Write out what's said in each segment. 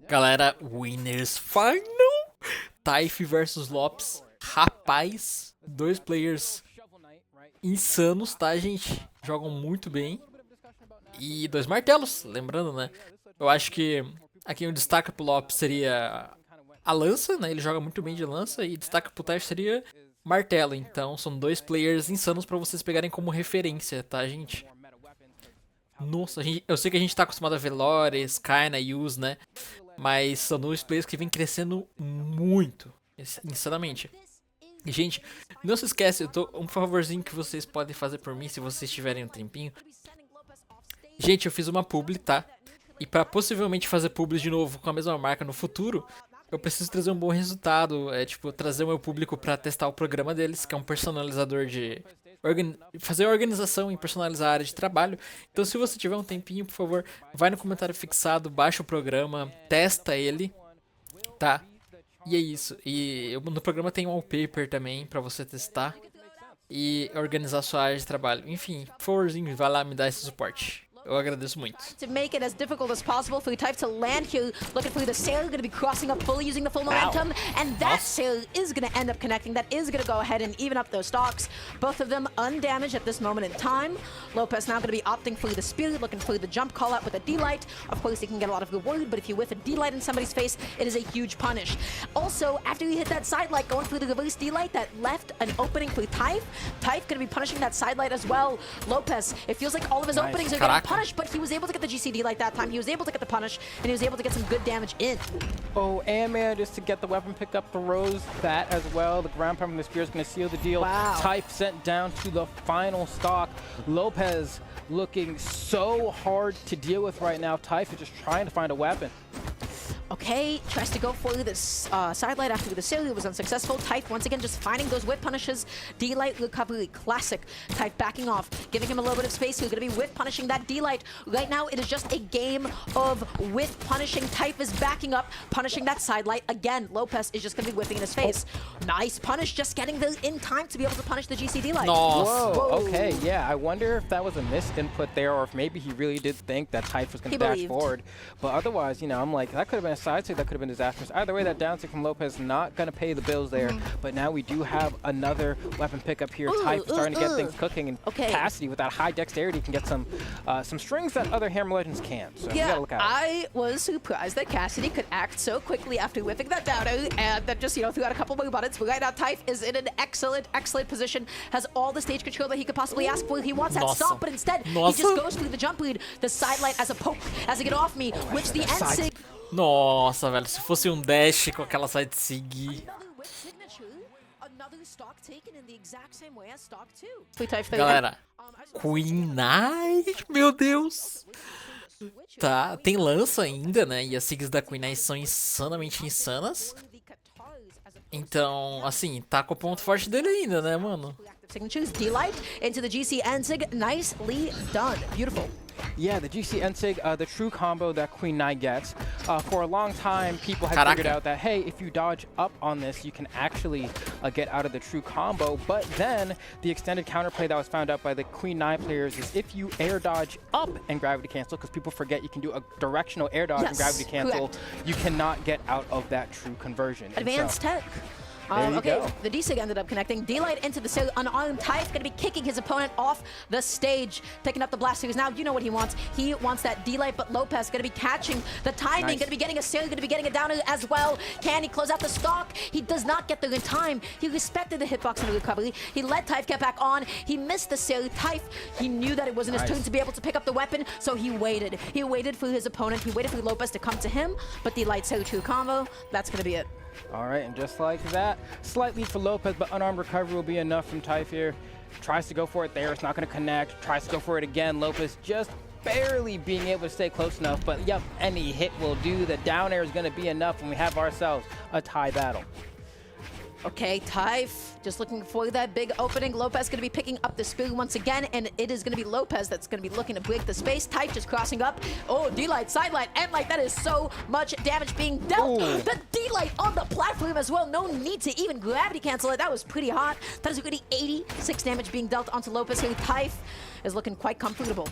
Galera, Winners Final! Taif versus Lopes. Rapaz, dois players insanos, tá, gente? Jogam muito bem. E dois martelos, lembrando, né? Eu acho que aqui o destaque pro Lopes seria a lança, né? Ele joga muito bem de lança. E destaque pro Taif seria martelo. Então são dois players insanos pra vocês pegarem como referência, tá, gente? Nossa, eu sei que a gente tá acostumado a ver Lore, Skyna, Use, né? Mas são dois players que vêm crescendo muito, insanamente. E, gente, não se esquece, um favorzinho que vocês podem fazer por mim, se vocês tiverem um tempinho. Gente, eu fiz uma publi, tá? E pra possivelmente fazer publi de novo com a mesma marca no futuro, eu preciso trazer um bom resultado. É tipo, trazer o meu público pra testar o programa deles, que é um personalizador de... fazer a organização e personalizar a área de trabalho. Então, se você tiver um tempinho, por favor, vai no comentário fixado, baixa o programa, testa ele, tá? E é isso. E no programa tem um wallpaper também pra você testar e organizar sua área de trabalho. Enfim, por favorzinho, vai lá me dar esse suporte. Eu agradeço muito. To make it as difficult as possible for Taif to land here, looking for the sail, going to be crossing up fully using the full momentum, and that sail is going to end up connecting. That is going to go ahead and even up those stocks. Both of them undamaged at this moment in time. Lopez now going to be opting for the spirit, looking for the jump call out with a D-Light. Of course, he can get a lot of reward, but if you whiff a D-Light in somebody's face, it is a huge punish. Also, after you hit that side light, going for the reverse D-Light, that left an opening for Taif. Taif going to be punishing that side light as well. Lopez, it feels like all of his openings are getting punished, but he was able to get the GCD like that time. He was able to get the punish, and he was able to get some good damage in. Oh, and manages to get the weapon pick up, throws that as well. The ground pound from the spear is going to seal the deal. Wow. Taif sent down to the final stock. Lopez looking so hard to deal with right now. Taif is just trying to find a weapon. Okay, tries to go for this side light after the sail. It was unsuccessful. Taif once again just finding those whip punishes. D-Light recovery, classic. Taif backing off, giving him a little bit of space. He's going to be whip punishing that D-Light. Right now, it is just a game of whip punishing. Taif is backing up, punishing that side light. Again, Lopez is just going to be whipping in his face. Nice punish, just getting the in time to be able to punish the GCD light. Nossa. Whoa, okay, yeah. I wonder if that was a missed input there, or if maybe he really did think that Taif was going to dash forward. But otherwise, you know, I'm like, that could have been a side stick, that could have been disastrous. Either way, that down stick from Lopez not going to pay the bills there. But now we do have another weapon pickup here. Taif starting to get things cooking, and Cassidy with that high dexterity can get some strings that other Hammer Legends can't. So we gotta look out. I was surprised that Cassidy could act so quickly after whipping that down, and that just, you know, threw out a couple more buttons. But right now, Taif is in an excellent position, has all the stage control that he could possibly ask for. He wants that stop, but instead, he just goes through the jump lead, the side light as a poke, as a get off me, which the end sig. Nossa, velho, se fosse um dash com aquela side sig. Galera, Queen Knight, meu Deus. Tá, tem lança ainda, né? E as sigs da Queen Knight são insanamente insanas. Então, assim, tá com o ponto forte dele ainda, né, mano? Signatures, D-Light into the GC Ensig, nicely done, beautiful. Yeah, the GC Ensig, the true combo that Queen Knight gets. For a long time, people had figured out that, hey, if you dodge up on this, you can actually get out of the true combo. But then, the extended counterplay that was found out by the Queen Knight players is if you air dodge up and gravity cancel, because people forget you can do a directional air dodge and gravity cancel, you cannot get out of that true conversion. Advanced tech. Okay, the D-Sig ended up connecting. D-Light into the sail, unarmed. Taif going to be kicking his opponent off the stage, picking up the blast series. Now, you know what he wants. He wants that D-Light, but Lopez going to be catching the timing, going to be getting a sail, going to be getting it down as well. Can he close out the stock? He does not get there in time. He respected the hitbox and the recovery. He let Taif get back on. He missed the sail. Taif, he knew that it wasn't his turn to be able to pick up the weapon, so he waited. He waited for his opponent. He waited for Lopez to come to him, but D-Light sail true combo. That's going to be it. All right, and just like that, slight lead for Lopez, but unarmed recovery will be enough from Taif here. Tries to go for it there, it's not going to connect. Tries to go for it again. Lopez just barely being able to stay close enough, but yep, any hit will do. The down air is going to be enough, and we have ourselves a tie battle. Okay, Taif just looking for that big opening. Lopez going to be picking up the spear once again, and it is going to be Lopez that's going to be looking to break the space. Taif just crossing up. Oh, D-Light, side light, and like that is so much damage being dealt. Ooh. The D-Light on the platform as well. No need to even gravity cancel it. That was pretty hot. That is already 86 damage being dealt onto Lopez here. Taif is looking quite comfortable.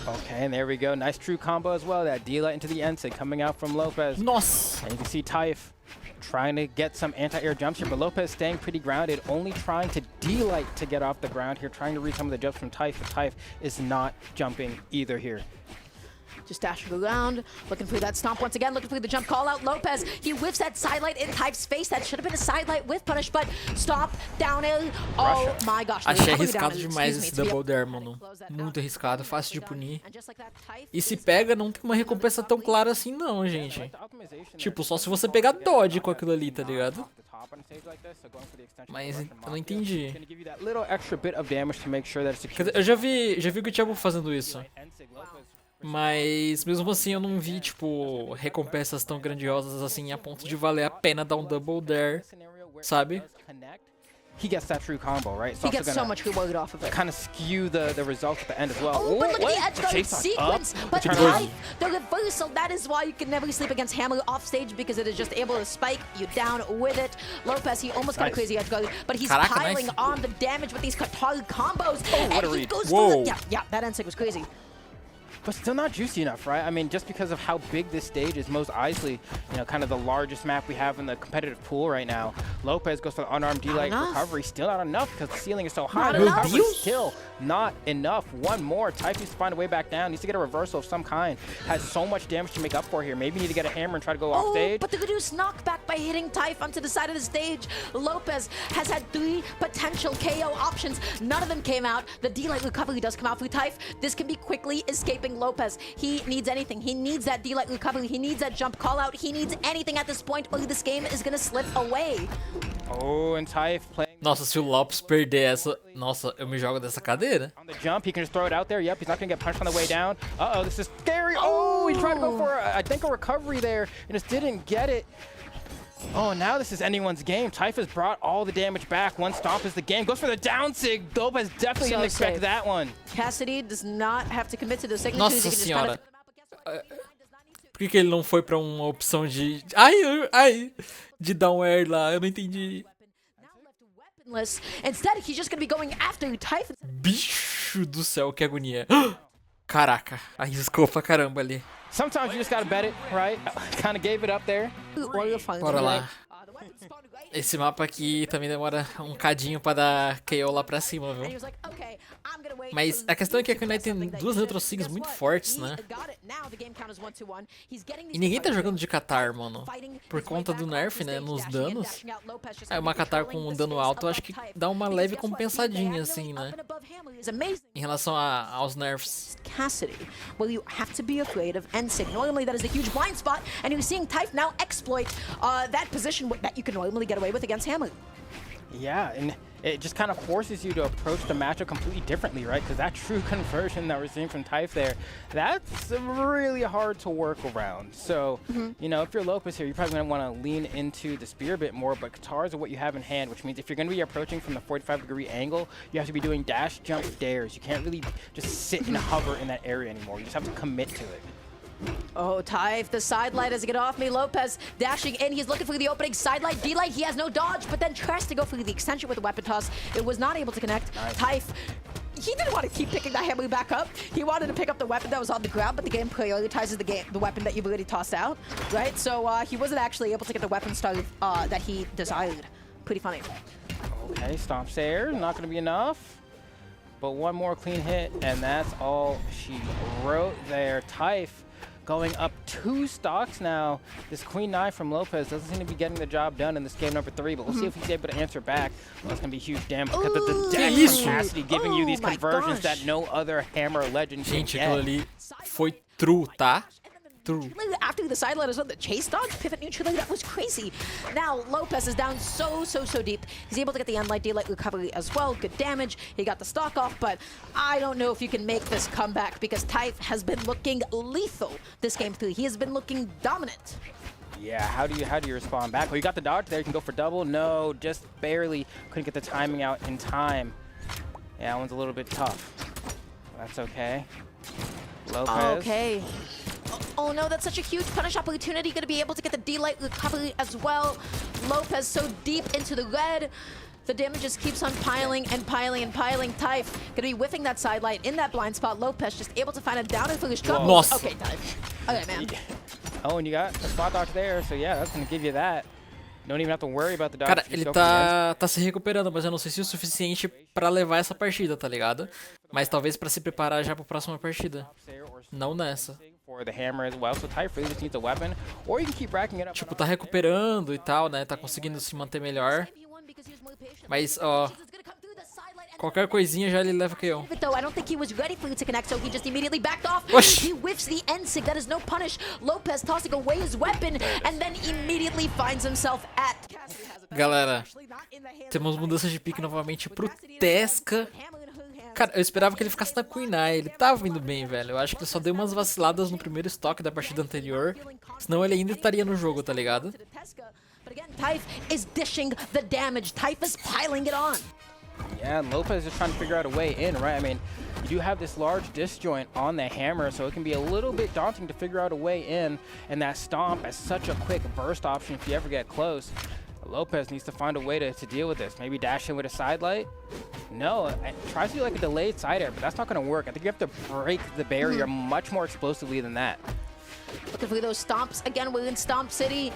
Okay, and there we go. Nice true combo as well. That D-Light into the Ensig coming out from Lopez. Nossa! And you can see Taif trying to get some anti-air jumps here, but Lopez staying pretty grounded, only trying to D-Light to get off the ground here, trying to read some of the jumps from Taif, but Taif is not jumping either here. Just dashing around, looking for that stomp once again, looking for the jump call out. Lopez, he whiffs that sidelight in Taif's face. That should have been a sidelight with punish, but stomp, down air. Oh my gosh. Achei arriscado demais esse double dare, mano. Muito arriscado, fácil de punir. E se pega, não tem uma recompensa tão clara assim não, gente. Tipo, só se você pegar dodge com aquilo ali, tá ligado? Mas eu não entendi. Quer dizer, eu já vi o Thiago fazendo isso. Mas mesmo assim eu não vi, tipo, recompensas tão grandiosas assim a ponto de valer a pena dar um double dare, sabe? He gets that true combo, right? He gets so much reward off of it. Kind of skew the results at the end as well. Oh, but look at the edge guard sequence. But Taif, the reversal, that is why you can never sleep against Hammer off stage, because it is just able to spike you down with it. Lopez, he almost got a crazy edge guard, but he's piling on the damage with these Katari combos. What a and he read. goes for the, yeah, that Ensig was crazy. But still not juicy enough, right? I mean, just because of how big this stage is, Mos Eisley, you know, kind of the largest map we have in the competitive pool right now. Lopez goes for the unarmed D-Light recovery. Still not enough because the ceiling is so high. The recovery still not enough. One more. Taif needs to find a way back down. Needs to get a reversal of some kind. Has so much damage to make up for here. Maybe need to get a hammer and try to go off stage. But the reduced knockback by hitting Taif onto the side of the stage. Lopez has had 3 potential KO options. None of them came out. The D-Light recovery does come out for Taif. This can be quickly escaping Lopez. He needs anything. He needs that D-Light recovery. He needs that jump call out. He needs anything at this point or this game is going to slip away. Oh, and Taif playing. Nossa, se o Lopes perder essa... Nossa, eu me jogo dessa cadeira. On the jump, he can just throw it out there. Yep, he's not going to get punched on the way down. Uh-oh, this is scary. Oh, he tried to go for, I think, a recovery there and just didn't get it. Oh, now this is anyone's game. Taif has brought all the damage back. One stomp is the game. Goes for the down sig. Lopez definitely didn't expect that one. Cassidy does not have to commit to the signatures. Nossa senhora. Por que ele não foi pra uma opção de... Ai! De down air lá, eu não entendi. Instead, he's just gonna be going after Taif. Bicho do céu, que agonia. Caraca, arriscou pra caramba ali. Sometimes you just gotta bet it, right? Kind of gave it up there. Bora lá. Esse mapa aqui também demora um cadinho pra dar KO lá pra cima, viu? Mas a questão é que a Kunai tem 2 neutral sigs muito fortes, né? E ninguém tá jogando de Katar, mano. Por conta do nerf, né? Nos danos. Aí uma Katar com um dano alto, eu acho que dá uma leve compensadinha, assim, né? Em relação aos nerfs. Cassidy, well, you have to be afraid of Ensig. Normally, that is a huge blind spot, and you're seeing Taif now exploit that position that you can normally get away with against Hammer. Yeah, and it just kind of forces you to approach the matchup completely differently, right? Because that true conversion that we're seeing from Taif there, that's really hard to work around. So, you know, if you're Lopez here, you're probably going to want to lean into the spear a bit more, but Katars are what you have in hand, which means if you're going to be approaching from the 45-degree angle, you have to be doing dash, jump, dares. You can't really just sit and hover in that area anymore. You just have to commit to it. Oh, Taif, the sidelight as he get off me. Lopez dashing in. He's looking for the opening sidelight. D-light, he has no dodge, but then tries to go for the extension with the weapon toss. It was not able to connect. Nice. Taif, he didn't want to keep picking that hammer back up. He wanted to pick up the weapon that was on the ground, but the game prioritizes the weapon that you've already tossed out, right? So he wasn't actually able to get the weapon started that he desired. Pretty funny. Okay, stomps there. Not going to be enough. But one more clean hit, and that's all she wrote there. Taif going up 2 stocks now. This Queen Nai from Lopez doesn't seem to be getting the job done in this game number 3, but we'll see if he's able to answer back. Well, it's going to be huge damage because of the dash from Cassidy giving you these conversions that no other Hammer legend can get. Gente, aquilo ali foi true, tá? True. After the sidelight as well, the chase dodge, pivot neutrally, that was crazy. Now Lopez is down so deep. He's able to get the Unlight D-Light recovery as well. Good damage. He got the stock off, but I don't know if you can make this comeback because Taif has been looking lethal this game 3. He has been looking dominant. Yeah, how do you respond back? Well, you got the dodge there. You can go for double. No, just barely couldn't get the timing out in time. Yeah, that one's a little bit tough. That's okay. Lopez. Okay. Oh no, that's such a huge punish opportunity. Gonna be able to get the D-Light recovery as well. Lopez so deep into the red. The damage just keeps on piling and piling and piling. Typh gonna be whiffing that side light in that blind spot. Lopez just able to find a downer for his troubles. Nossa. Okay, Typh. Okay, man. Oh, and you got a spot dodge there, so yeah, that's gonna give you that. Don't even have to worry about the dodge. Cara, ele tá se recuperando, mas eu não sei se é o suficiente pra levar essa partida, tá ligado? Mas talvez pra se preparar já pra próxima partida. Não nessa. Tipo, tá recuperando e tal, né? Tá conseguindo se manter melhor. Mas, ó, qualquer coisinha já ele leva KO. Though I don't think he was ready for you to connect, so he just immediately backed off. Oxi. He whiffs the N-Sig. That is no punish. Lopez tossing away his weapon and then immediately finds himself at. Galera, temos mudança de pique novamente pro Tesca. Cara, eu esperava que ele ficasse na Queen Eye. Ele tava indo bem, velho. Eu acho que ele só deu umas vaciladas no primeiro estoque da partida anterior. Senão ele ainda estaria no jogo, tá ligado? But again, Typh is dishing the damage. Typh is piling it on. Yeah, and Lopez is trying to figure out a way in, right? I mean, you do have this large disjoint on the hammer, so it can be a little bit daunting to figure out a way in, and that stomp is such a quick burst option if you ever get close. Lopez needs to find a way to deal with this. Maybe dash in with a side light? No, tries to do like a delayed side air, but that's not going to work. I think you have to break the barrier much more explosively than that. Looking for those stomps. Again, we're in Stomp City.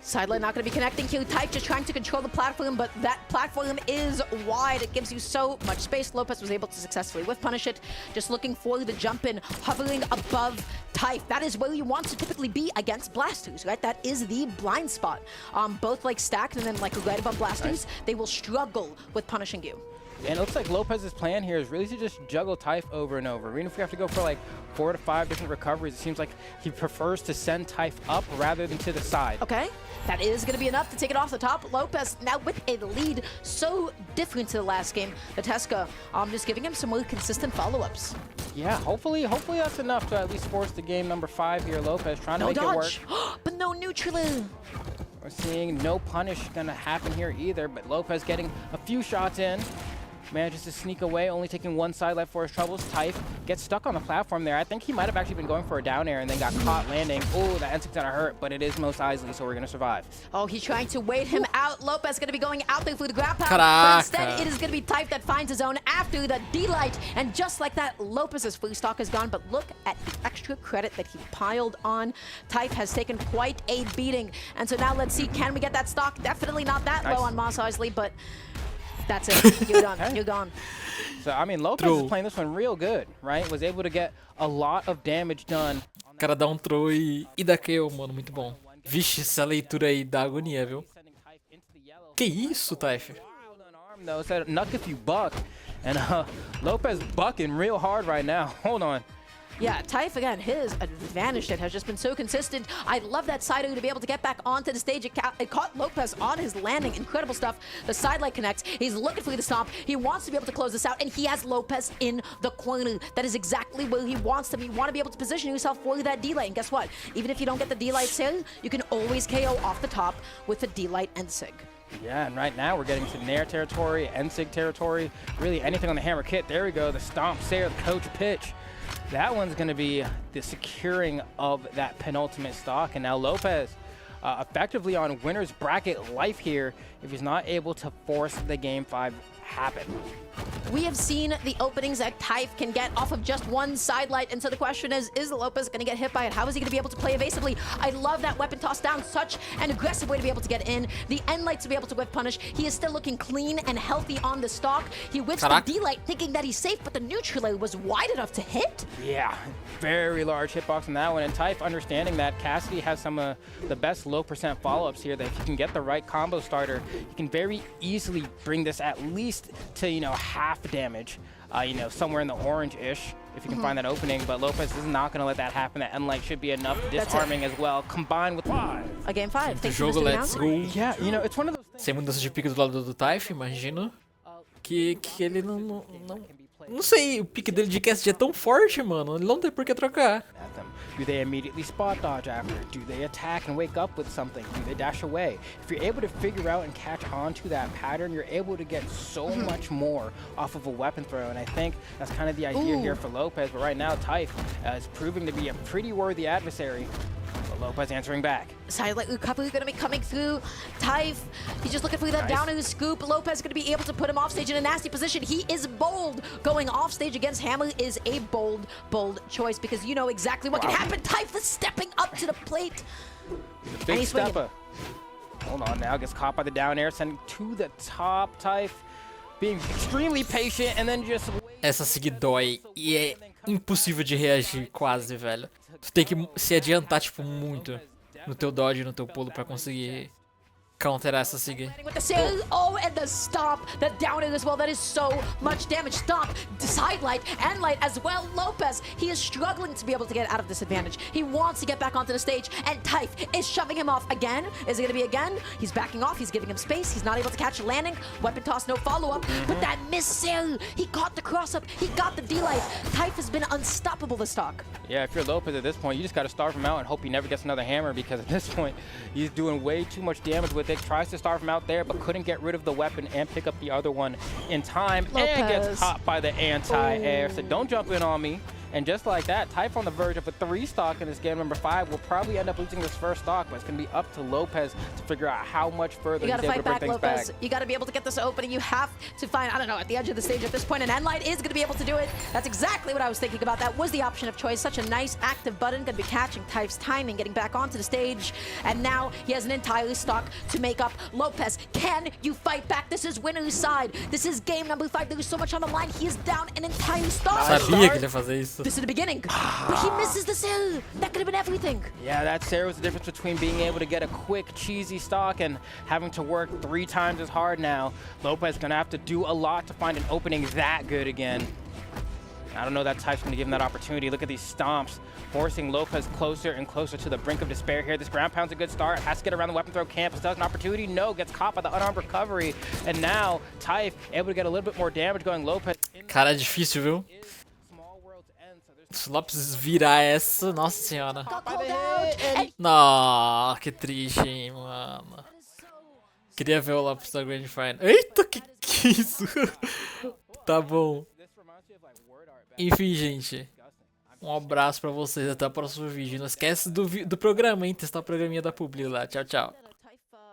Sideline not going to be connecting here. Typh just trying to control the platform, but that platform is wide. It gives you so much space. Lopez was able to successfully whiff punish it. Just looking for the jump in, hovering above Typh. That is where you want to typically be against Blasters, right? That is the blind spot. Both like stacked and then like right above Blasters, they will struggle with punishing you. And it looks like Lopez's plan here is really to just juggle Typh over and over. Even if we have to go for like 4 to 5 different recoveries, it seems like he prefers to send Typh up rather than to the side. Okay, that is going to be enough to take it off the top. Lopez now with a lead so different to the last game. The Tesca just giving him some more consistent follow-ups. Yeah, hopefully that's enough to at least force the game number 5 here. Lopez trying to make it work. But no neutral. We're seeing no punish gonna happen here either, but Lopez getting a few shots in. Manages to sneak away, only taking one side light for his troubles. Typh gets stuck on the platform there. I think he might have actually been going for a down air and then got caught landing. Oh, that N-Sig's gonna hurt, but it is Mos Eisley, so we're gonna survive. Oh, he's trying to wait him out. Lopez gonna be going out there for the grab pound. Caraca. But instead, it is gonna be Typh that finds his own after the D-Light. And just like that, Lopez's free stock is gone. But look at the extra credit that he piled on. Typh has taken quite a beating. And so now let's see, can we get that stock? Definitely not that low on Mos Eisley, but that's it. You're done. You're gone. So, I mean, Lopez is playing this one real good, right? Was able to get a lot of damage done. O cara dá um throw e dá KO, mano. Muito bom. Vixe, essa leitura aí dá agonia, viu? Que isso, Typh? Though, said nuck if you buck. And Lopez bucking real hard right now. Hold on. Yeah, Typh, again, his advantage has just been so consistent. I love that side to be able to get back onto the stage. It caught Lopez on his landing. Incredible stuff. The side light connects. He's looking for the stomp. He wants to be able to close this out, and he has Lopez in the corner. That is exactly where he wants to be. You want to be able to position yourself for that D-Light. And guess what? Even if you don't get the D-Light sale, you can always KO off the top with the D-Light N-Sig. Yeah, and right now we're getting to Nair territory, N-Sig territory, really anything on the hammer kit. There we go, the stomp, Sayer, the coach pitch. That one's going to be the securing of that penultimate stock. And now Lopez effectively on winner's bracket life here if he's not able to force the game 5 happen. We have seen the openings that Typh can get off of just one side light, and so the question is Lopez going to get hit by it? How is he going to be able to play evasively? I love that weapon toss down, such an aggressive way to be able to get in. The N-Light to be able to whip punish. He is still looking clean and healthy on the stock. He whips the D-Light thinking that he's safe, but the neutral was wide enough to hit. Yeah, very large hitbox on that one, and Typh understanding that Cassidy has some of the best low percent follow-ups here, that if you can get the right combo starter, you can very easily bring this at least to, you know, half damage, you know, somewhere in the orange-ish, if you can find that opening, but Lopez is not going to let that happen. That N-Light should be enough disarming as well, combined with 5. A game 5. O jogo, let's go. Yeah, you know, it's one of those things. Sem mudança de pique do lado do Typh, imagino que ele não sei, o pique dele de cast é tão forte, mano, ele não tem por que trocar. Do they immediately spot dodge after? Do they attack and wake up with something? Do they dash away? If you're able to figure out and catch on to that pattern, you're able to get so much more off of a weapon throw, and I think that's kind of the idea here for Lopez. But right now, Typh is proving to be a pretty worthy adversary. Lopez answering back. Silent recovery going to be coming through. Typh, he's just looking for that down in the scoop. Lopez going to be able to put him off stage in a nasty position. He is bold. Going off stage against Hammer is a bold choice because you know exactly what can happen. Typh is stepping up to the plate. Big stepper. Hold on now, gets caught by the down air, sending to the top. Typh being extremely patient and then just... Essa sig dói e é impossível de reagir quase, velho. Tu tem que se adiantar, tipo, muito no teu dodge, no teu pulo pra conseguir counterar essa sig. With the sail, oh, and the stomp, the down air as well. That is so much damage. Stomp, side light, and light as well. Lopez, he is struggling to be able to get out of this advantage. He wants to get back onto the stage, and Typh is shoving him off again. Is it going to be again? He's backing off. He's giving him space. He's not able to catch a landing. Weapon toss, no follow-up. But that missile, he caught the cross-up. He got the D-life. Typh has been unstoppable this stock. Yeah, if you're Lopez at this point, you just got to starve him out and hope he never gets another hammer because at this point, he's doing way too much damage with it. Tries to starve him out there, but couldn't get rid of the weapon and pick up the other one in time. Lopez. And gets caught by the anti-air. So don't jump in on me. And just like that, Typh on the verge of a 3 stock in this game number 5 will probably end up losing this first stock, but it's going to be up to Lopez to figure out how much further he's able to bring things back. You got to be able to get this opening. You have to find, I don't know, at the edge of the stage at this point, and Enlight is going to be able to do it. That's exactly what I was thinking about. That was the option of choice. Such a nice active button. Going to be catching Typh's timing, getting back onto the stage, and now he has an entire stock to make up. Lopez, can you fight back? This is winner's side. This is game number 5. There is so much on the line. He is down an entire stock. Sabia que ele ia fazer isso. This is the beginning. But he misses the sail. That could have been everything. Yeah, that sail was the difference between being able to get a quick, cheesy stock and having to work 3 times as hard now. Lopez is going to have to do a lot to find an opening that good again. I don't know that Typh's going to give him that opportunity. Look at these stomps, forcing Lopez closer and closer to the brink of despair here. This ground pound's a good start. Has to get around the weapon throw. Campus does an opportunity. No, gets caught by the unarmed recovery. And now Typh able to get a little bit more damage going. Lopez. Cara, é difícil, viu? Se o Lopes virar essa, nossa senhora. Não, que triste, hein, mano. Queria ver o Lopes da Grand Final. Eita, que é isso? Tá bom. Enfim, gente. Um abraço pra vocês, até o próximo vídeo. Não esquece do programa, hein? Testar o programinha da Publi lá. Tchau, tchau.